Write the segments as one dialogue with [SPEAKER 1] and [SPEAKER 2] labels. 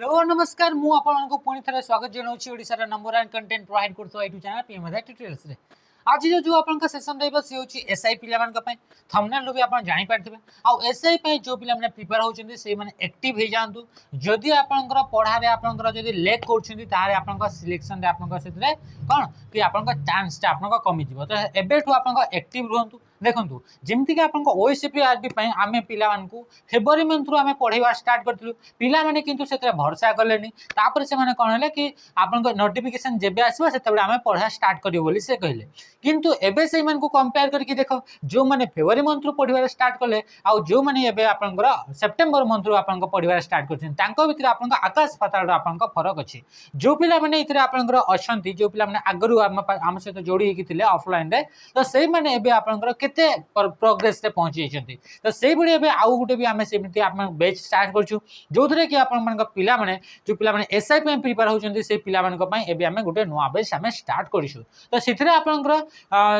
[SPEAKER 1] Hello नमस्कार मु आपको पुणी थे स्वागत जनाऊँ ओडिशार नंबर 1 कंटेंट प्रोवाइड करथो यूट्यूब चैनल पीएमआर ट्यूटोरियल्स रे। आज जो आपन सेशन रहबो से होची एसआई पिला मान पय थंबनेल रो भी आपन जानि पारथिबे आ एसआई पय जो पिला माने प्रिपेयर होचंदी से माने एक्टिव हे जानतु जदि आपनकर पढ़ा रे आपनकर जदि लेक करछंदी तारे आपनकर सिलेक्शन रे आपनकर सेतरे कोन कि आपनकर चांस ता आपनकर कमी जिवो तो एबेठु आपनकर एक्टिव रहंतु देखंतु जेमति कि आपनकर ओएसपी आरबी पय आमे पिला मान को फेब्रुआरी मंथ रो आमे पढेवा स्टार्ट करथिलु पिला माने किंतु सेतरे भरसा करलेनी तापर से माने कोन हले कि आपनकर नोटिफिकेशन जेबे आसीबो सेतबे आमे पढा स्टार्ट करियो बोली से कहले किंतु एबे से मन को कंपेयर करके देखो जो माने फेब्रुआरी मंथ रो पढिबार स्टार्ट करले आ जो माने एबे आपनकर सेप्टेम्बर मंथ रो आपनकर पढिबार स्टार्ट करछन तांको भितर आपनकर आकाश पाताल रो आपनकर फरक अछि जो पिला माने इतरे आपनकर अछंती जो पिला माने आगरु आम सहित जोड़ी हेकि थिले ऑफलाइन रे तो सेई माने एबे आपनकर केते प्रोग्रेस रे पहुंची जंती तो सेई बडी एबे आउ गुटे भी आमे सेमिति आपन बैच स्टार्ट करछु जोथरे कि आपन मानक पिला माने जो पिला माने एसआई पे प्रिपेयर होचंती से पिला मानक पय एबे आमे गुटे नुवा बैच आमे स्टार्ट करिसु तो सिथरे आपनकर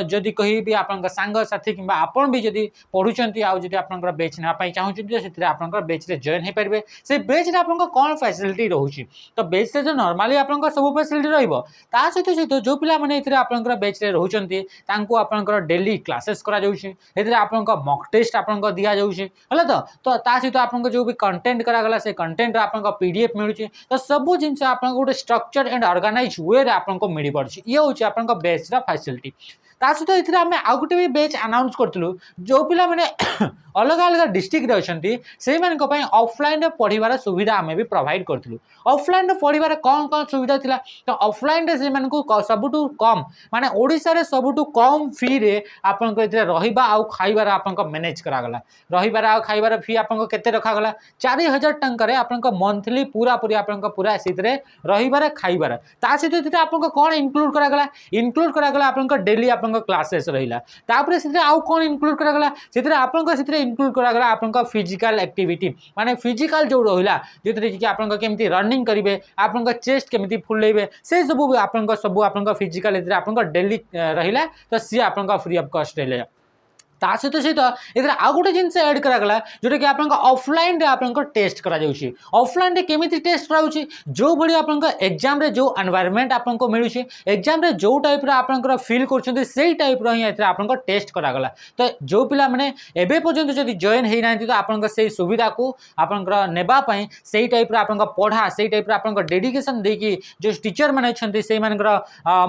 [SPEAKER 1] जदि कहि भी आपनकर संग साथी किबा आपन भी जदि पढुचंती आ जदि आपनकर बैच ना पय चाहुचंती सिथरे आपनकर बैच रे जॉइन हे परबे से बैच रे आपनकर कोन फैसिलिटी रहउची तो बैच से जो नॉर्मली आपनकर सब फैसिलिटी रहइबो ता सहित जो पिला माने इथरे आपनकर बैच रे रहउचंती तांको आपनकर डेली क्लासेस करा जाउची इथरे आपनकर मॉक टेस्ट आपनकर दिया जाउची हला तो ता सहित आपनकर जो भी कंटेंट करा गला से कंटेंट आपनकर पीडीएफ मिलुची तो सब जिंस आपनकर गुटे स्ट्रक्चर एंड ऑर्गेनाइज वे रे आपनकर मिली पड़ची ये होची आपनकर बैच रा फैसिलिटी सहित इथरे आमे आ गुटे भी बैच अनाउंस करथिलु जो पिला माने अलग अलग डिस्ट्रिक्ट रे अछंती से मान को पय ऑफलाइन रे पढिबार सुविधा आमे भी प्रोवाइड करथिलु ऑफलाइन रे पढिबार कोन कोन सुविधा थिला तो ऑफलाइन रे से मान को सबटु कम माने ओडिसा रे सबटु कम फी रे आपन को इथरे रहिबा आ खाइबार आपन को मैनेज करा गला रहिबार आ खाइबार फी आपन को केते रखा गला 4000 टंका रे आपन को मंथली पूरा पूरी आपन को पूरा सितरे रहिबार खाइबार ता सहित इथरे आपन को कोन इंक्लूड करा गला आपन को डेली आपन को क्लासेस रहिला तापर सितरे आ कोन इंक्लूड करा गला सितरे आपन को सितरे इंक्लूड करा गला आपन का फिजिकल एक्टिविटी माने फिजिकल जो रहिला जेतरे कि आपन का केमती रनिंग करिवे आपन का चेस्ट केमती फुलैबे से सब आपन का फिजिकल इतरे आपन का डेली रहिला तो सी आपन का फ्री ऑफ कॉस्ट रहिला ता सहित इधर आ गोटे जिनस ऐड करा गला जोटा कि आपन ऑफलाइन रे आपन टेस्ट करा जाउची ऑफलाइन रे केमिति टेस्ट कराउची जो बडी आपन एग्जाम रे जो एनवायरनमेंट आपन को मिलुची एग्जाम रे जो टाइप रे आपन फील करछन्ती सेही टाइप रो ही इधर आपन टेस्ट करा गला तो जो पिला माने एबे पर्यंत जदि जॉइन हेइ नांती तो आपन सेही सुविधा को आपन नेबा पई सेही टाइप रे आपन पढ़ा सेही टाइप रे आपन डेडिकेशन देकी जो टीचर माने छन्ती सेही मानकर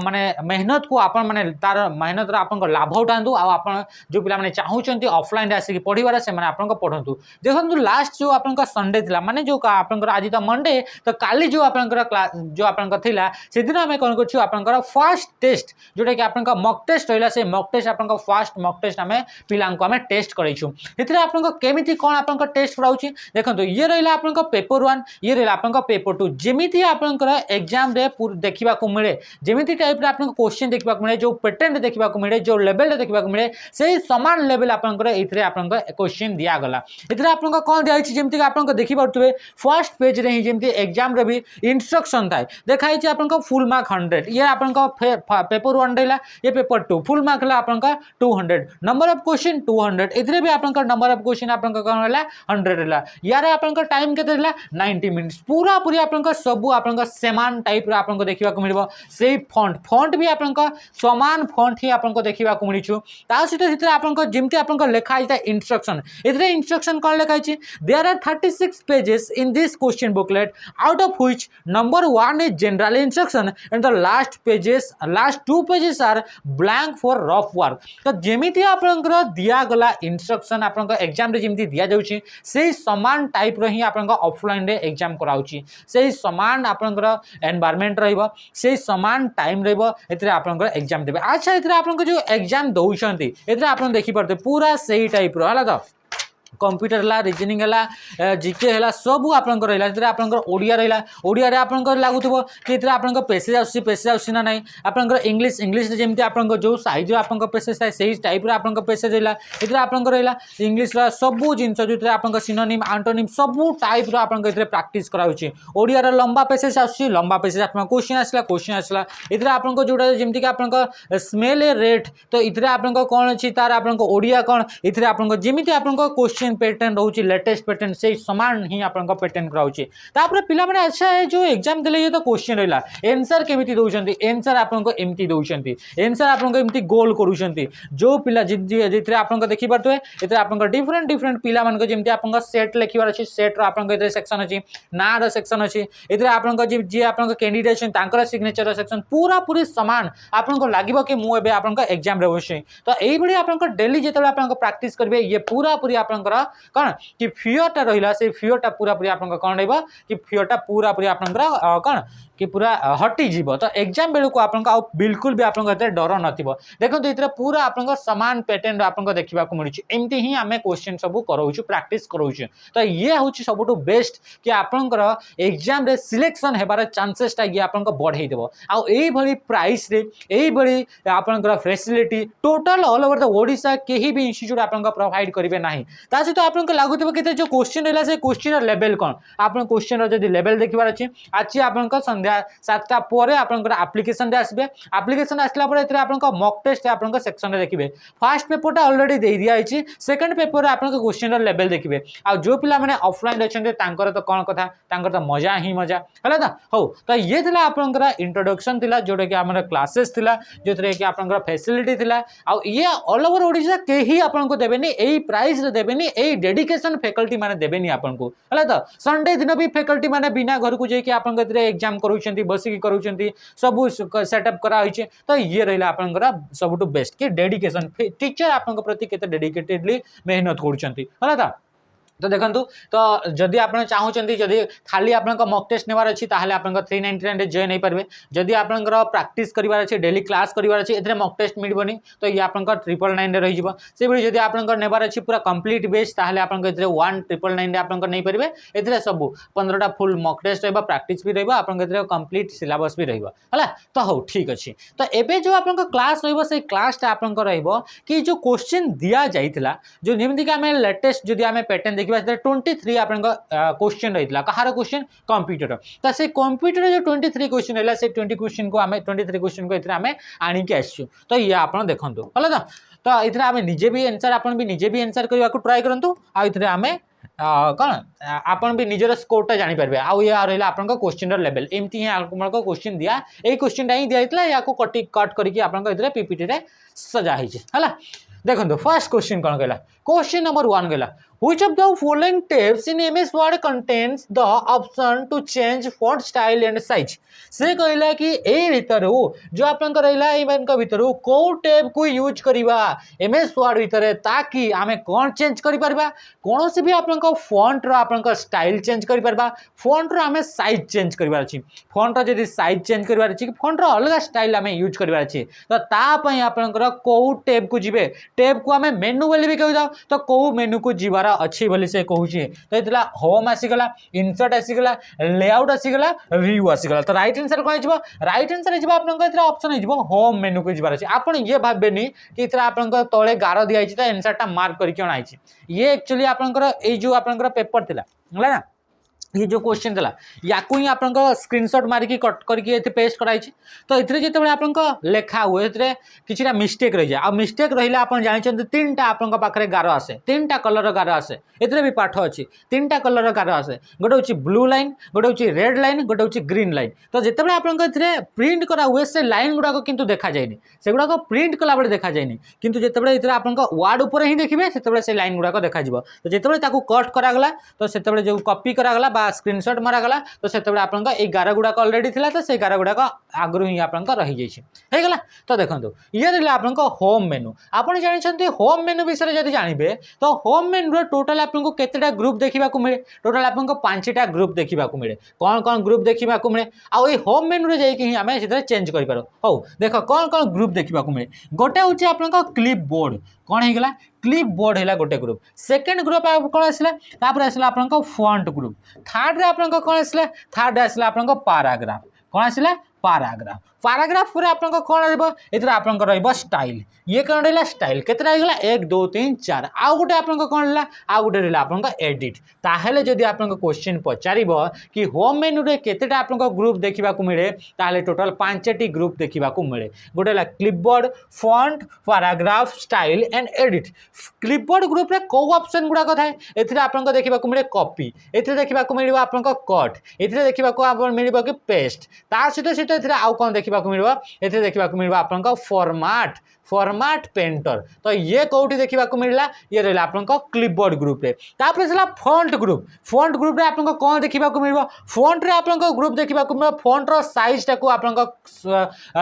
[SPEAKER 1] माने मेहनत को आपन माने तार मेहनत रा आपन लाभ उठांतु आ आपन जो पिला चाहूचंती ऑफलाइन रे आसी पढिबार से माने आपन पढंतु देखंतु लास्ट जो आपन संडे थिला माने जो आपन आज तो मंडे तो काली जो आपन क्लास जो आपन थिला से दिन हमें कोन करछु आपन फर्स्ट टेस्ट जोटा कि आपन मॉक टेस्ट रहला से मॉक टेस्ट आपन फर्स्ट मॉक टेस्ट हमें पिलांको हमें टेस्ट करैछु एथिरे आपन केमिति कोन आपन टेस्ट कराउची देखंतु ये रहला आपन पेपर 1 ये रहला आपन पेपर 2 जेमिति आपन एग्जाम रे देखिबा को मिले जेमिति टाइप रे आपन क्वेश्चन देखिबा को मिले जो पैटर्न देखिबा को मिले जो लेवल रे देखिबा को मिले से समान लेवल आपनकर इथरे आपनकर क्वेश्चन दिया गला इथरे आपनकर कोन दिया छि जेमति आपनकर देखि पड़तबे फर्स्ट पेज रे ही जेमति एग्जाम रे भी इंस्ट्रक्शन थाए देखाइ छि आपनकर फुल मार्क 100 ये आपनकर पेपर 1 रहला ये पेपर 2 फुल मार्क ला आपनकर 200 नंबर ऑफ क्वेश्चन 200 इथरे भी आपनकर नंबर ऑफ क्वेश्चन आपनकर कोन रहला 100 रहला यारे आपनकर टाइम केते रहला 90 मिनिट्स पूरा पूरी आपनकर सब आपनकर समान टाइप रे आपनकर देखिबा को मिलबो सेही फॉन्ट भी आपनकर समान फॉन्ट ही आपनकर देखिबा को मिलिछु ता सहित इथरे आपनकर जेमति आपनकर लेखा है इंस्ट्रक्शन इधरे इंस्ट्रक्शन कौन लिखा है there are 36 pages in this question booklet out of which number 1 is general instruction and the last 2 pages are blank for rough work तो जेमिति आपनकर दिया गला इंस्ट्रक्शन आपनकर एग्जाम रे जेमिति दिया जाउची सेही समान टाइप रो ही आपनकर ऑफलाइन रे एग्जाम कराउची सेही समान आपनकर एनवायरनमेंट रहइबो सेही समान टाइम रहइबो एतरे आपनकर एग्जाम देबे अच्छा एतरे आपनकर जो एग्जाम दउछंती एतरे आपन देखि पड़ते पूरा सही टाइप रो हला तो कंप्यूटर ला रीजनिंग है जीके है सब आपंकर रहा आपंकर ओडिया रहा ओडिया रे आपंकर लागुथबो कि इतरे आपंकर पेसेज आसी ना नहीं आपंकर इंग्लिश जेमती आपंकर जो साइज आपंकर पेसेज थाए सही टाइप रे आपंकर पेसेज रहा इतरे आपंकर रहा इंग्लिश रा सब जिंस जो आपंकर सिनोनिम एंटोनिम सब टाइप रो आपंकर इतरे प्रैक्टिस कराउची ओडिया रे लंबा पेसेज आसी लंबा पेसेज आपन क्वेश्चन आसला इतरे आपंकर जोटा जेमती कि आपंकर स्मेल रेट तो इतरे आपंकर कोन अछि तार आपंकर ओडिया कोन इतरे आपंकर जेमती आपंकर क्वेश्चन क्वेश्चन पैटर्न रोचे लेटेस्ट पैटर्न से समान ही आपन पैटर्न कराउचे तापर पिला माने अच्छा है जो एग्जाम देले ये तो क्वेश्चन रहला आंसर केमिति दउचंती आंसर आपन को एमती दउचंती आंसर आपन को एमती गोल करूचंती जो पिला जितरे आपन को देखि परतवे एते आपन को डिफरेंट डिफरेंट पिला मान को जेमती आपन को सेट लिखिबार अछि सेट रो आपन को एते सेक्शन अछि ना रो सेक्शन अछि एते आपन को जे आपन को कैंडिडेट छन तांकर सिग्नेचर रो सेक्शन पूरा पूरी समान आपन को लागिबो कि मु एबे आपन को एग्जाम रे बसै तो एई बडी आपन को डेली जेतले आपन को प्रैक्टिस करबे ये पूरा पूरी आपन को कोन कि फियरटा रहिला से फियरटा पूरा पूरी आपन को कोन रहबो कि फियरटा पूरा पूरी आपन को कोन कि पूरा हटी जीव तो एग्जाम बेलू को आपन को बिल्कुल भी आपन को डर नथिबो देखो इतरे पूरा आपन को समान पैटर्न आपन को देखिबा को मिलुची एमती ही हमें क्वेश्चन सब करोछु प्रैक्टिस करोछु तो ये होची सबटू बेस्ट कि आपन को एग्जाम रे सिलेक्शन हेबार चांसेस ता ये आपन को बढ़ाई देबो आ एई भली प्राइस रे एई भली आपन को facility total all over the Odisha केही भी इंस्टीट्यूट आपन को प्रोवाइड करिवे नाही ता सहित आपन को लागुतबो कि जो क्वेश्चन रहला से क्वेश्चन लेवल कोन आपन क्वेश्चन रो जदी लेवल देखिबार अछि आछि आपन को 7टा परे आपन एप्लिकेशन रे आसबे एप्लिकेशन आसला परे एतरे आपन मॉक टेस्ट आपन सेक्शन रे देखिबे फर्स्ट पेपर ता ऑलरेडी दे दिया आइछि सेकंड पेपर रे आपन क्वेश्चन रो लेवल देखिबे आ जो पिला माने ऑफलाइन अछन तांकर तो कोन कथा तांकर तो मजा ही मजा हला ना हो तो ये थिला आपन इंट्रोडक्शन थिला जोडे कि हमर क्लासेस थिला जोतरे कि आपन फैसिलिटी थिला आ ये ऑल ओवर ओडिसा केही आपन को देबेनी एई प्राइस रे देबेनी एई डेडिकेशन फैकल्टी माने देबेनी आपन को हला तो संडे दिन भी फैकल्टी माने बिना घर को जे कि आपन एतरे एग्जाम करूछंती बसिकी करूछंती सब सेटअप करा होइछे तो ये रहला आपन सबटू बेस्ट कि डेडिकेशन टीचर आपन प्रति केते डेडिकेटेडली मेहनत करूछंती हला ता तो देखंतु तो जदि आपन चाहूचंती जदि खाली आपन मॉक टेस्ट नेबार अछि ताहाले आपन 399 रे जॉइन नै परबे जदि आपन प्रैक्टिस करिवार अछि डेली क्लास करिवार अछि एतरे मॉक टेस्ट मिलबोनी तो ये आपन 999 रे रहि जिवो से बडी जदि आपन नेबार अछि पूरा कंप्लीट बेस ताहाले आपन एतरे 1999 रे आपन नै परबे एतरे सब 15टा फुल मॉक टेस्ट रहबा प्रैक्टिस भी रहबा आपन एतरे कंप्लीट सिलेबस भी रहबा हला तो हो ठीक अछि तो एबे जो आपन क्लास रहबो से क्लास ता आपन रहबो कि जो क्वेश्चन दिया जाइतिला जो जेमति कि हमें लेटेस्ट जदि हमें पैटर्न 23 आपन क्वेश्चन रही कहार क्वेश्चन कंप्यूटर तो से कंप्यूटर जो 23 क्वेश्चन है से 20 क्वेश्चन को हमें 23 क्वेश्चन को आम आणिकी आसचु तो ये आप देखो भल तो ये आम निजे भी आंसर आपन भी निजे भी आंसर करने को ट्राए करूँ आम कौन आपन भी निजर स्कोरटा जानी पारे आउ या रहा आपन क्वेश्चन लेवल एमती ही आपन क्वेश्चन दिया यही क्वेश्चन ही दिया या कट करके आपन पीपीटी रे सजा है देखो फर्स्ट क्वेश्चन कौन कहला क्वेश्चन नंबर 1 कहला Which of the following tabs in MS Word contains the option to change font style and size? से कहला कि ए भीतर जो आपन रहला ए मान का भीतर को टैब को यूज करिवा MS Word भीतर ताकि आमे कोन चेंज करि परबा कोन से भी आपन को फॉन्ट रो आपन को स्टाइल चेंज करि परबा फॉन्ट रो आमे साइज चेंज करिवार अछि फॉन्ट रो जदी साइज चेंज करिवार अछि फॉन्ट रो अलग स्टाइल आमे यूज करिवार अछि तो ता पई आपन को टैब को जिवे टैब को आमे मेनू बोली भी कहि दाओ तो को मेनू को जिवारा अच्छी बोली से कहूची तो इतला होम आसीगला इंसर्ट आसीगला लेआउट आसीगला व्यू आसीगला तो राइट आंसर कोन जिवो राइट आंसर जिवो आपन को इतला ऑप्शन जिवो होम मेनू को जिवार अछि आपन ये भाबेनी कि इतला आपन को तळे गारो दिया आइछि तो आंसर ता मार्क करि कोन आइछि ये एक्चुअली आपन को ए जो आपन को पेपर थिला हला ना ये जो क्वेश्चन था याकू ही आपन स्क्रीनशॉट मारिकी कट करके पेस्ट कराई तो ये जो आपन लेखा हुए किसी मिस्टेक रही जाए आ मिस्टेक रहा आप जानते 3टा आपन पाखे गार आसे 3टा कलर गार आसे ये भी पाठ अच्छी 3टा कलर गार आसे गोटे हूँ ब्लू लाइन गोटे हूँ रेड लाइन गोटे हूँ ग्रीन लाइन तो जिते आपन प्रिंट करा हुए से लाइन गुड़ाक किंतु देखा जाए से गुड़ाक प्रिंट कला बेले देखा जाए किंतु जिते आपन वार्ड उपर ही देखिए से लाइन गुड़ाक देखा तो जिते कट करागला तो से जो कॉपी करागला स्क्रीनशॉट मारागला तो से आपन गार गुड़ाक अलरेडी थिला तो से गार गुड़ाक आगु ही आपन रही जाइए तो देखो ये रहा आपन होम मेनू आपन जानते होम मेनू विषय जब जानवे तो होम मेनू टोटाल आपको केतेटा ग्रुप देखा मिले टोटाल आपको 5टा ग्रुप देखा मिले कौन कौन ग्रुप देखा मिले आउ ये होम मेनू रे जाइए आम से चेंज कर हो देख कौन कौन ग्रुप देखा मिले गोटे हूँ आपन क्लिप बोर्ड कौन होगा क्लिप बोर्ड है गोटे ग्रुप सेकेंड ग्रुप कौन आसला आसला आपन फॉन्ट ग्रुप थर्ड रे आपन कौन आसला थर्ड आसला आपन पैराग्राफ कौन आसला पैराग्राफ पैराग्राफ पर आपन कौन रहिबो एथरा आपन रहिबो स्टाइल ये कौन रहला स्टाइल केतरा हेगला 1 2 3 4 आ गुटे आपन कौन रहला आ गुटे रहला आपन एडिट ताहेले जदि आपन क्वेश्चन पचारिबो कि होम मेनू रे केतेटा आपन ग्रुप देखिबा को मिले ताहेले टोटल 5टी ग्रुप देखिबा को मिले गोटे ला clipboard font paragraph style and edit clipboard group रे को ऑप्शन गुडा थाए एथिरे आपन देखिबा को मिले कॉपी एथिरे देखिबा को मिलिबो आपन कट एथिरे देखिबा को आपन मिलिबो कि पेस्ट ता सहित एथिरे आउ कोन देखिबा को मिलिबो एथिरे देखिबा को मिलिबो आपन फॉर्मेट पेंटर तो ये कौटी देखा मिलला ये रहा आपन क्लिपबोर्ड ग्रुप रे तापर चला फॉन्ट ग्रुप रे आपन कौन देखा मिल फॉन्ट रे आपन ग्रुप देखा मिल फॉन्ट रो साइज टाको आपन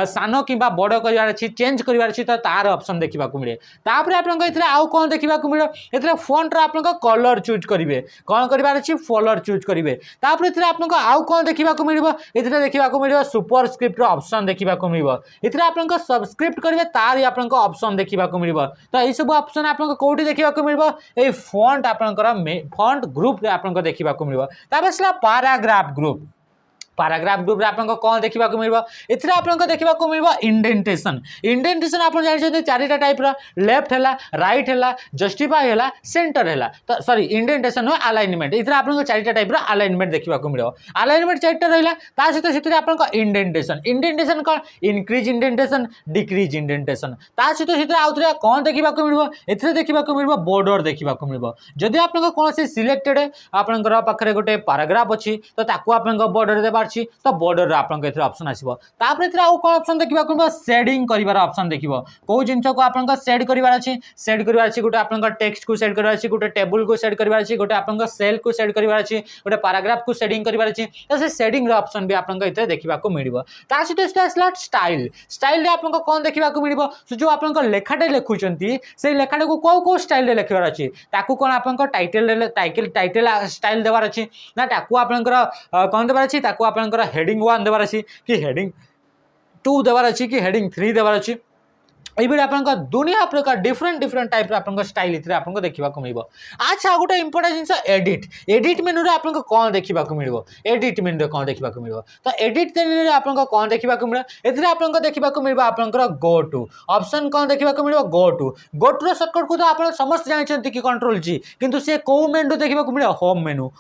[SPEAKER 1] सान कि बड़ कर चेंज कर तो तार ऑप्शन देखा मिले तापर आपन एथिरे आउ कौन देखा मिल एथिरे फॉन्ट रो आपन कलर चूज करेंगे कौन कर कलर चूज करेंगे तापर एथिरे आपन आउ कौन देखा मिल एथिरे देखा मिल सुपरस्क्रिप्ट रो ऑप्शन देखा मिल एथिरे आपन सब्सक्रिप्ट करेंगे तार आपन ऑप्शन देखा मिल तो यही सब ऑप्शन आपन कोठी देखा मिल ए फॉन्ट आपन फॉन्ट ग्रुप रे आपन देखा मिल पैराग्राफ ग्रुप रे आपन कौन देखा मिल एथिरे आपन देखा मिल इंडेंटेशन आप जानते चारिटा टाइप लेफ्ट है राइट है जस्टिफाई है सेंटर है तो सॉरी इंडेंटेशन हो अलाइनमेंट इधर आपन चारिटा टाइप अलाइनमेंट देखा मिल अलाइनमेंट चारिटा रहा सहित आपन इंडेंटेशन कौन इनक्रीज इंडेंटेशन डिक्रीज इंडेंटेशन सहित आउ थे कौन देखा मिल एथिरे देखा मिल बॉर्डर देखा मिल जदि आपन कौन सिलेक्टेड आपन पाखे गोटे पैराग्राफ अच्छी तो ताकू आपन बॉर्डर देवा तो बॉर्डर आपन ऑप्शन आसीबो तापर एथरा आउ कोन ऑप्शन देखिबा को शेडिंग करिवार ऑप्शन देखिबो को जिंस को आपन शेड करिवार अछि गोटे आपन टेक्स्ट को शेड करिवार अछि गोटे टेबल को शेड करिवार अछि गोटे आपन सेल को शेड करिवार अछि गोटे पैराग्राफ को शेडिंग करिवार अछि तो से शेडिंग रो ऑप्शन भी आपन एथे देखिबा को मिलिबो ता सहित आसला स्टाइल रे आपन कोन देखिबा को मिलिबो जो आपन लेखाटे लेखुचंती से लेखाटे को को स्टाइल रे लेखिवार अछि ताकू कोन आपन टाइटल स्टाइल देवार अछि ना ताकू आपन कोन देवार अछि ताकू आपन हेडिंग 1 देवार अछि कि हेडिंग 2 देवार अछि कि हेडिंग 3 देवार अछि ये आपन दुनिया प्रकार डिफरेंट टाइप आपन स्टाइल इतरे आपन देखा मिल अच्छा गोटे इंपोर्टेंट जिनस एडिट मेनू रे आपन कौन देखा मिल एडिट मेनू कौन देखा मिल तो एडिट मेनू आपन कौन देखा मिल एथिरे आपन देखा मिल आपन गो टू ऑप्शन कौन देखा मिल गो टू रो शॉर्टकट को तो आप समस्त जानते कि कंट्रोल जी किंतु से कौ मेनू देखा मिल होम मेनू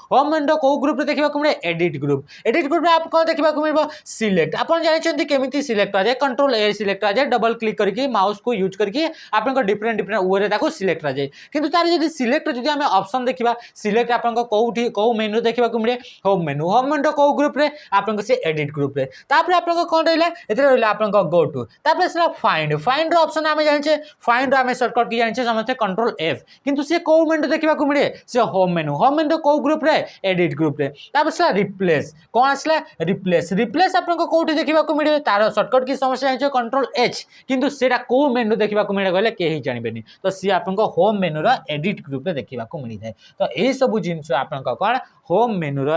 [SPEAKER 1] कौ ग्रुप रे देखा मिले एडिट ग्रुप रे आप कौन देखा मिल सिलेक्ट आप जानते केमी सिलेक्ट आ जाए कंट्रोल ए सिलेक्ट आ जाए डबल क्लिक करके माउस को यूज करके आपन डिफरेंट वे ताको सिलेक्ट आ जाए किंतु तार जदी सिलेक्ट जदी हमें ऑप्शन देखिबा सिलेक्ट आपन कोठी को मेनू देखिबा को मिले होम मेनू को ग्रुप रे आपन से एडिट ग्रुप रे तापर आपन कोन रहला एते रहला आपन गो टू तापर से फाइंड रो ऑप्शन हमें जानिछे फाइंड रो हमें शॉर्टकट की जानिछे समझते कंट्रोल एफ किंतु से को मेनू देखिबा को मिले से होम मेनू को ग्रुप रे एडिट ग्रुप रे तापर से रिप्लेस कोन आसला रिप्लेस आपन कोठी देखिबा को मिले तार शॉर्टकट की समस्या जानिछे कंट्रोल एच किंतु सेटा को मेनू देखा मिले कहले कहीं जानबेनी तो सी आपन होम मेनू रो एडिट ग्रुप रे देखा मिल जाए तो यही सब जिनस आपन कौन होम मेनू रो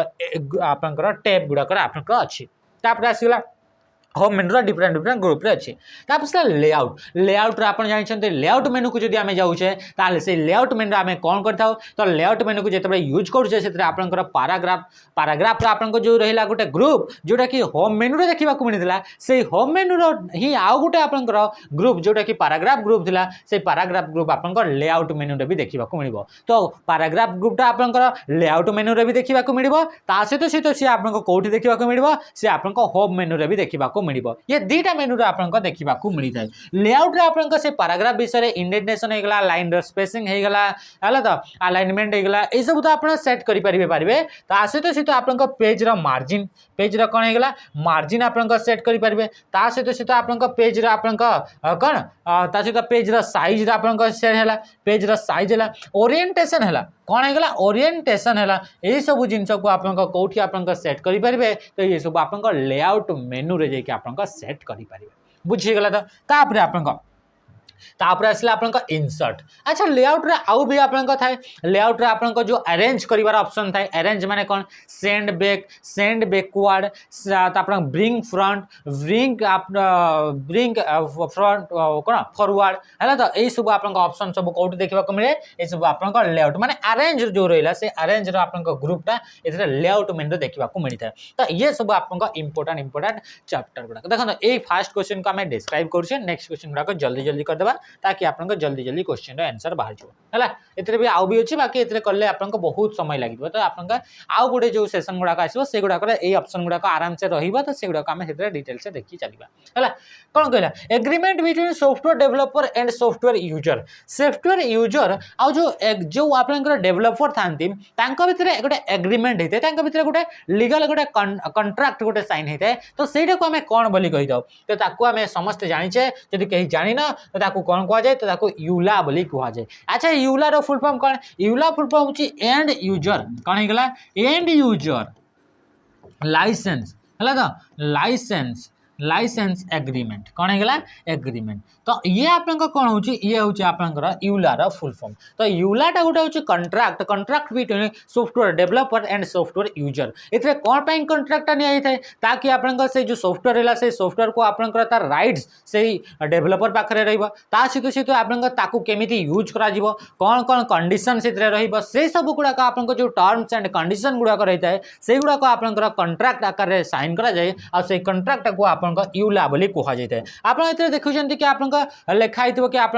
[SPEAKER 1] आपन टैब गुड़ाक आपन अच्छी तापर आसगला होम मेनू डिफरेंट ग्रुप रे अच्छे तापर लेआउट आप जानते लेआउट मेनू को जब आम जाऊे ताल से लेआउट मेनू आम कौन करता तो लेआउट मेनू को जिते यूज करुचे से आपंकर पैराग्राफ आपन जो रहा गोटे ग्रुप जोटा कि होम मेनू रे देखा मिलता से होम मेनू ही आउ गोटे आपंकर ग्रुप जोटा कि पैराग्राफ ग्रुप था से पैराग्राफ ग्रुप आपंकर लेआउट मेनू रे भी देखा मिल तो पैराग्राफ ग्रुपटा आपंकर लेआउट मेनू रे भी देखा मिल सहित सी आपको कौटी देखा मिल सी आप होम मेनू रे भी देखा मिल ये दीटा मेनू आपन देखा मिलता है लेआउट रे आपन से पैराग्राफ विषय इंडेंटेशन होगला लाइन रो स्पेसिंग होगला है तो अलाइनमेंट होगला ये सब तो आप सेट करेंगे सहित आपन पेज रो मार्जिन पेज रो कौन होगला मार्जिन आपन सेट करेंगे सहित आपन पेज रो आपन कौन सहित पेज रो साइज आपन सेट है पेज रो साइज है ओरिएंटेशन है कौन होगा ओरिएंटेशन है यही सब जिन को आप कौटी आप सेट करेंगे तो ये सब आप लेआउट मेनू रे जाके आप सेट करेंगे बुझीगला तो तापर आपन तापर आसला आपन इनसर्ट। अच्छा लेआउट रे आउ भी आपन थाए लेआउट रे आपन जो अरेंज करिवार ऑप्शन थाए अरेंज माने कोन सेंड बैकवर्ड तापर ब्रिंग फ्रंट ब्रिंग फ्रंट कोन फॉरवर्ड हला तो एई सब आपन ऑप्शन सब कोड देखबा को मिले ए सब आपन लेआउट माने अरेंज जो रहिला से अरेंज रो आपन ग्रुपटा एथरे लेआउट मेन देखबा को मिलता है। तो ये सब आपन इंपोर्टेंट चैप्टर गुडा देखो ए फर्स्ट क्वेश्चन को हमें डिस्क्राइब करछे नेक्स्ट क्वेश्चन गुडा को जल्दी जल्दी कर देबा ताकि आपन जल्दी क्वेश्चन आंसर बाहर जो है एतरे भी आउ भी अच्छी बाकी एतरे करले आपन बहुत समय लगे तो आपन आउ गोटे जो सेशन गुड़ाक आसो से गुड़ाक ऑप्शन गुड़ाक आराम से रहिबा तो से गुड़ाक आमे डिटेल से देखि चलिबा है कौन कहला agreement between software developer and software user आ जो आपन डेवलपर थांती तांको भितरे गोटे एग्रीमेंट हेते तांको भितरे गोटे लीगल गोटे कॉन्ट्रैक्ट गोटे साइन हेते तो सेटा को आमे कोन बोली कहि दो तो ताको आमे समस्त जानिचे जदि कहि जानि ना तो ताको कोन कहा जाए तो ताको यूला बोली कहा जाए। अच्छा यूला रो फुल फॉर्म कोन यूला फुल फॉर्म होची एंड यूजर कोन हे गेला एंड यूजर लाइसेंस हला तो लाइसेंस एग्रीमेंट कौन है गला एग्रीमेंट तो ये आपन कौन होची ये होची आपन यूला रा फुल फॉर्म तो यूलाटा गोटे होची contract between software developer and software user एथरे कोन पे कंट्राक्ट नि आइ थाए ताकि आपन से जो सॉफ्टवेयर हैला से सॉफ्टवेयर को आपन तार राइट्स से डेवलपर पाखरे रहइबो ता सहित आपन ताकू केमिति यूज करा जिवो कोन कंडीशन सेतरे रहइबो से सब गुडा का आपन जो टर्म्स एंड कंडीशन गुडा को रहता है से गुडा को आपन कंट्राक्ट आकार रे साइन करा जाए आ से कंट्राक्ट को आपन यूला बोली कहा जाए आप देखुं कि आप लिखाई थो कि आप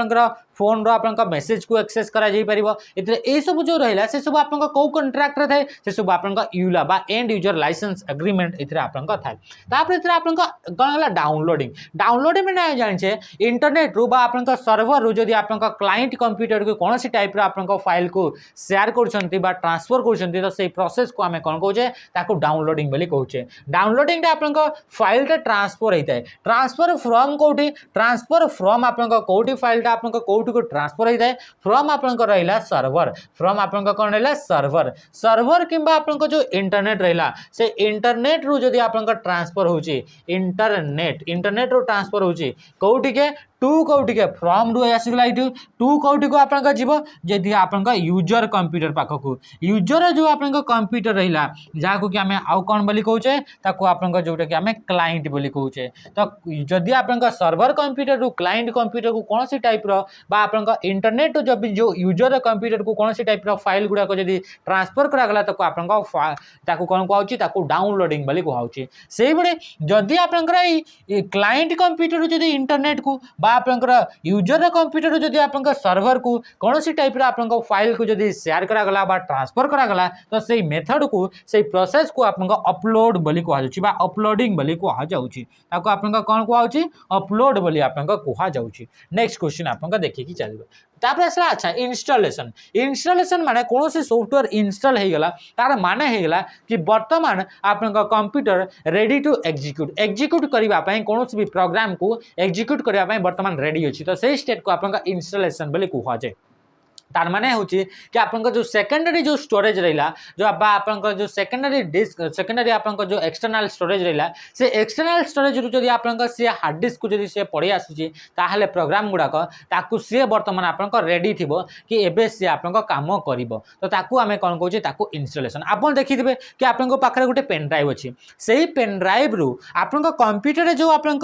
[SPEAKER 1] फोन रो आपन मेसेज को एक्सेस करा जाई परिबो ए सब जो रहिला से सब आपन को कंट्राक्ट रे थाए से सब आपन यूला बा एंड यूजर लाइसेंस एग्रीमेंट इथरे आपन थाए तापर इथरे आपन कोन हला डाउनलोडिंग में ना जानि छे इंटरनेट रो बा आपन सर्वर रो जदी आपन क्लाइंट कंप्यूटर को कोनोसी टाइप रो आपन फाइल को शेयर करछंती बा ट्रांसफर करछंती तो सेही प्रोसेस को हमें कोन कहूचे ताको डाउनलोडिंग बोली कहूचे डाउनलोडिंग टा आपन फाइल टा ट्रांसफर होता है ट्रांसफर फ्रॉम कोठी ट्रांसफर फ्रॉम आपन कोठी फाइल टा आपन कोठी को ट्रांसफर होता है फ्रॉम आपन रहिला सर्वर फ्रॉम आपन कोन रहिला सर्वर किंबा आपन जो इंटरनेट रहिला से इंटरनेट रो जदी आपन ट्रांसफर होची इंटरनेट रो ट्रांसफर होची कोठी के टू कौटी के फ्रॉम टू आसगला टू कौटी को आपन जीवो जदि आपन यूजर कंप्यूटर पाखकू यूजर जो आपन कंप्यूटर रहिला जाको कि हमें आउ कोन बोली कहूचे ताको आपन जोटा कि हमें क्लाइंट बोली कहूचे तो जदि आपन सर्वर कंप्यूटर रू क्लाइंट कंप्यूटर को कोनोसी टाइप रो बा आपन इंटरनेट जो यूजर कंप्यूटर को कोनोसी टाइप रो फाइल गुडा को जदि ट्रांसफर करा गला ताको आपन ताको कोन कहउची ताको डाउनलोडिंग बोली कहउची सेही बडे जदि आपन क्लाइंट कंप्यूटर जदि इंटरनेट को आपनकर यूजर कंप्यूटर जदि आपन सर्वर को कोनोसी टाइप रो आपन फाइल को जदि शेयर करा गला बा ट्रांसफर करा गला तो सेही मेथड को सेही प्रोसेस को आपन अपलोड बोली कहा जाउची बा अपलोडिंग बोली कहा जाउची ताको आपन कोन कहा जाउची अपलोड बोली आपन कहा जाउची। नेक्स्ट क्वेश्चन आपन देखि कि चलिबो तापर असला अच्छा इंस्टॉलेशन माने कोनोसी सॉफ्टवेयर इंस्टॉल हे गला तार माने हे गला कि वर्तमान आपन कंप्यूटर रेडी टू एग्जीक्यूट करिबा पई कोनोसी भी प्रोग्राम को एग्जीक्यूट करिबा पई वर्तमान रेडी अछि तो से स्टेट को आपन इंस्टॉलेशन बोली कहा जाय तार माने होची कि आपन जो सेकेंडरी जो स्टोरेज रहिला जो आपन जो सेकेंडरी डिस्क सेकेंडरी आपन जो एक्सटर्नल स्टोरेज रहिला से एक्सटर्नल स्टोरेज रु जदि आपन से हार्ड डिस्क को जदि से पड़ी आसुची ताहले प्रोग्राम गुडा ताकू से वर्तमान आपन रेडी थिबो कि एबे से आपन काम करिवो तो ताकू हमें कोन कहूची ताकू इंस्टॉलेशन आपन देखिथिबे कि आपन पाखरे गोटे पेन ड्राइव अछि सेही पेन ड्राइव रु आपन कंप्यूटर रे जो आपन